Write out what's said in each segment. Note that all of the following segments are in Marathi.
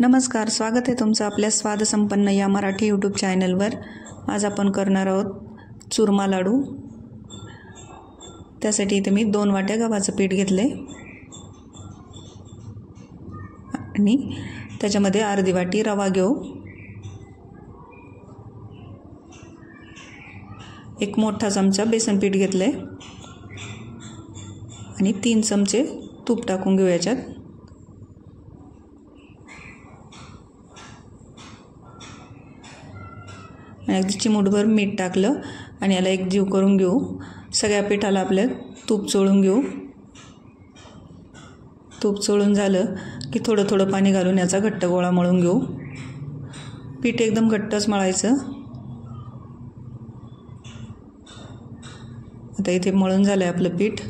नमस्कार, स्वागत आहे तुमचं आपल्या स्वादसंपन्न या मराठी यूट्यूब चॅनलवर। आज आपण करणार आहोत चुरमा लाडू। त्यासाठी इथे मी 2 वाट्या गव्हाचं पीठ घेतले आणि त्याच्यामध्ये अर्धी वाटी रवा घेऊ। एक मोठा चमचा बेसन पीठ घेतले आणि 3 चमचे तूप टाकून घेऊ याच्यात। आणि चिमूटभर मीठ टाकलं आणि याला एक जीव करून घेऊ। सगळ्या पिठाला आपल्या तूप चोळून घेऊ। तूप चोळून झालं की थोडं थोडं पाणी घालून याचा घट्ट गोळा मळून घेऊ। पीठ एकदम घट्टच मळायचं। आता इथे मळून झालं आहे आपलं पीठ।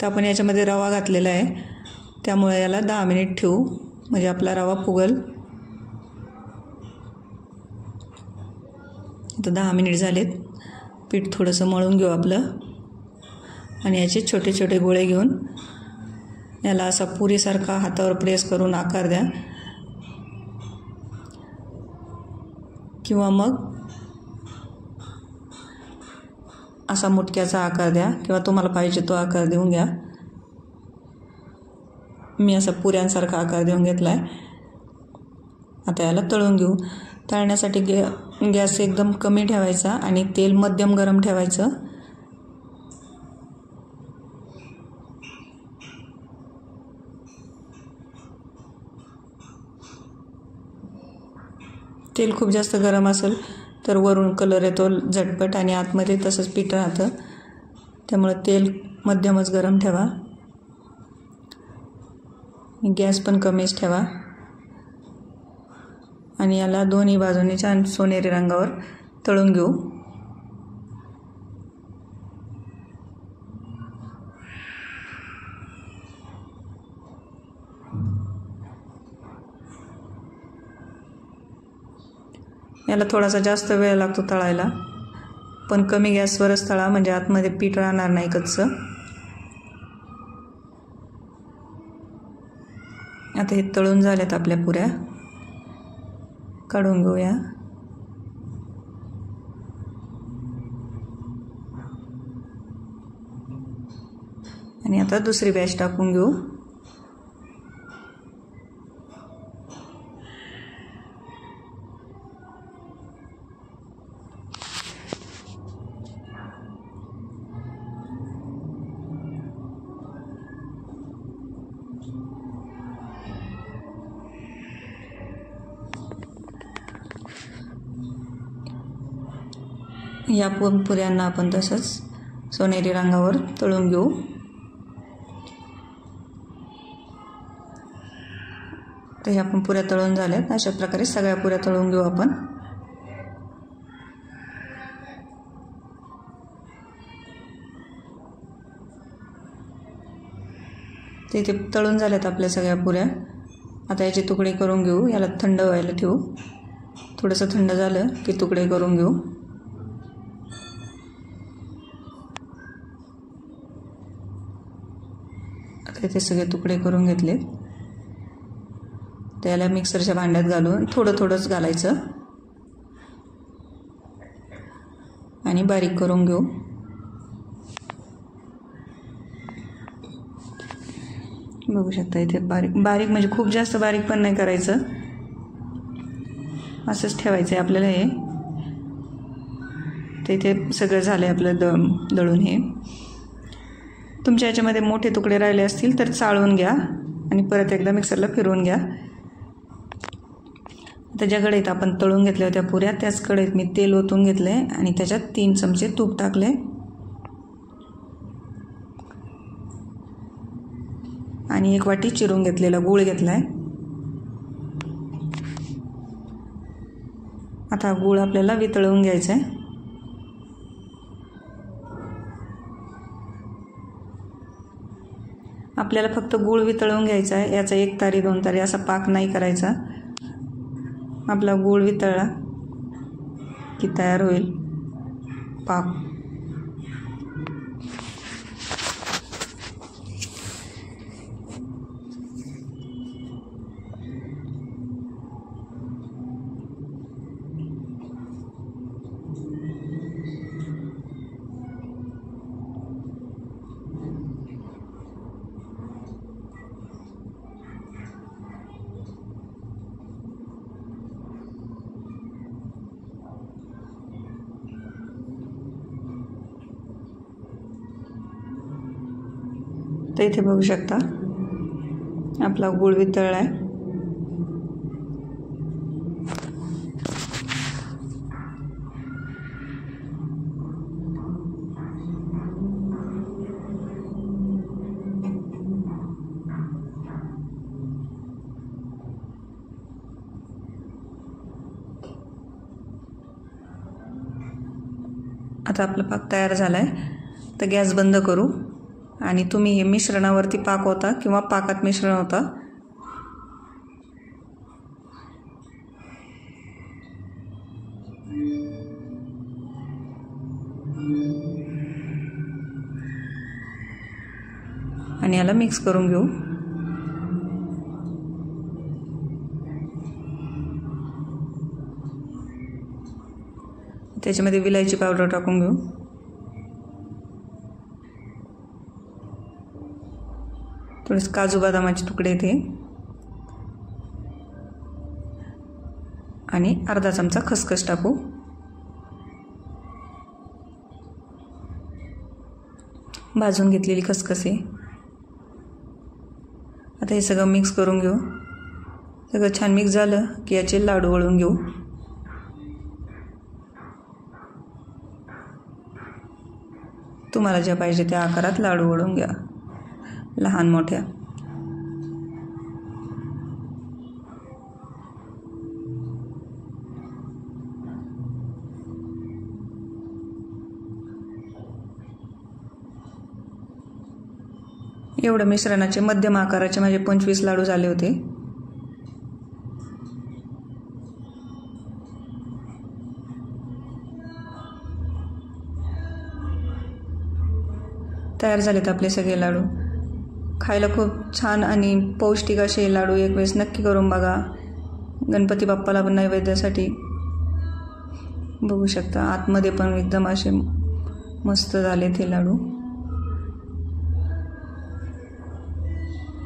तर आपण याच्यामध्ये रवा घातलेला आहे, त्यामुळे याला 10 मिनिट ठेवू, म्हणजे आपला रवा फुगल। आता 10 मिनिट झालेत। पीठ थोडंसं मळून घेऊ आपलं आणि याचे छोटे छोटे गोळे घेऊन याला असा पुरीसारखा हातावर प्रेस करून आकार द्या, किंवा मग असा मुटक्याचा आकार द्या, किंवा तुम्हाला पाहिजे तो आकार देऊन घ्या। मी असा पुऱ्यांसारखा आकार देऊन घेतला आहे। आता याला तळून घेऊ। तळण्यासाठी गॅस एकदम कमी ठेवायचा आणि तेल मध्यम गरम ठेवायचं। तेल खूप जास्त गरम असेल तर वरून कलर येतो झटपट आणि आतमध्ये तसंच पीठ राहतं, त्यामुळे तेल मध्यमच गरम ठेवा। गॅस पण कमीच ठेवा आणि याला दोन्ही बाजूने छान सोनेरी रंगावर तळून घेऊ। याला थोडासा जास्त वेळ लागतो तळायला, पण कमी गॅसवरच तळा, म्हणजे आतमध्ये पीठ राहणार नाही कच्चं। आता हे तळून झाल्यात आपल्या पुऱ्या, काढून घेऊया। आणि आता दुसरी बॅच टाकून घेऊ। या पुऱ्यांना आपण तसंच सोनेरी रंगावर तळून घेऊ। तर ह्या पण पुऱ्या तळून झाल्यात। अशा प्रकारे सगळ्या पुऱ्या तळून घेऊ आपण। ते इथे तळून झाल्यात आपल्या सगळ्या पुऱ्या। आता याचे तुकडे करून घेऊ। याला थंड व्हायला ठेवू। थोडंसं थंड झालं की तुकडे करून घेऊ। आता इथे सगळे तुकडे करून घेतलेत। त्याला मिक्सरच्या भांड्यात घालून थोडं थोडंच घालायचं आणि बारीक करून घेऊ। बघू शकता इथे बारीक बारीक, म्हणजे खूप जास्त बारीक पण नाही करायचं, असंच ठेवायचं आहे आपल्याला हे। तर इथे सगळं झालं आहे आपलं दळून हे। तुमच्या याच्यामध्ये मोठे तुकडे राहिले असतील तर चाळून घ्या आणि परत एकदा मिक्सरला फिरवून घ्या। आता ज्या कढईत आपण तळून घेतल्या होत्या पुऱ्या, त्याच कढईत मी तेल ओतून घेतले आणि त्याच्यात 3 चमचे तूप टाकले आणि 1 वाटी चिरून घेतलेला गूळ घेतला आहे। आता गूळ आपल्याला वितळवून घ्यायचा आहे। आपल्याला फक्त गूळ वितळवून घ्यायचा आहे, याचा 1 तारी 2 तारी असा पाक नाही करायचा। आपला गूळ वितळला की तयार होईल पाक। तर इथे बघू शकता आपला गूळ वितळला आहे. आता आपला पाक तयार झाला आहे. तर गॅस बंद करू आणि तुम्ही हे मिश्रणावरती पाक होता किंवा पाकात मिश्रण होता आणि याला मिक्स करून घेऊ. त्याच्यामध्ये विलायची पावडर टाकून घेऊ. थोडेसे काजू बदामाचे तुकडे इथे आणि अर्धा चमचा खसखस टाकू. भाजून घेतलेली खसखस आहे. आता हे सगळं मिक्स करून घेऊ. सगळं छान मिक्स झालं की याचे लाडू वळून घेऊ. तुम्हाला ज्या पाहिजे त्या आकारात लाडू वळून घ्या, लहान मोठ्या. एवढं मिश्रणाचे मध्यम आकाराचे माझे 25 लाडू झाले होते. तयार झालेत आपले सगळे लाडू. खायला खूप छान आणि पौष्टिक असे लाडू एक वेळेस नक्की करून बघा. गणपती बाप्पाला पण नैवेद्यासाठी. बघू शकता आतमध्ये पण एकदम असे मस्त झालेत हे लाडू.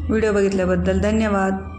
व्हिडिओ बघितल्याबद्दल धन्यवाद.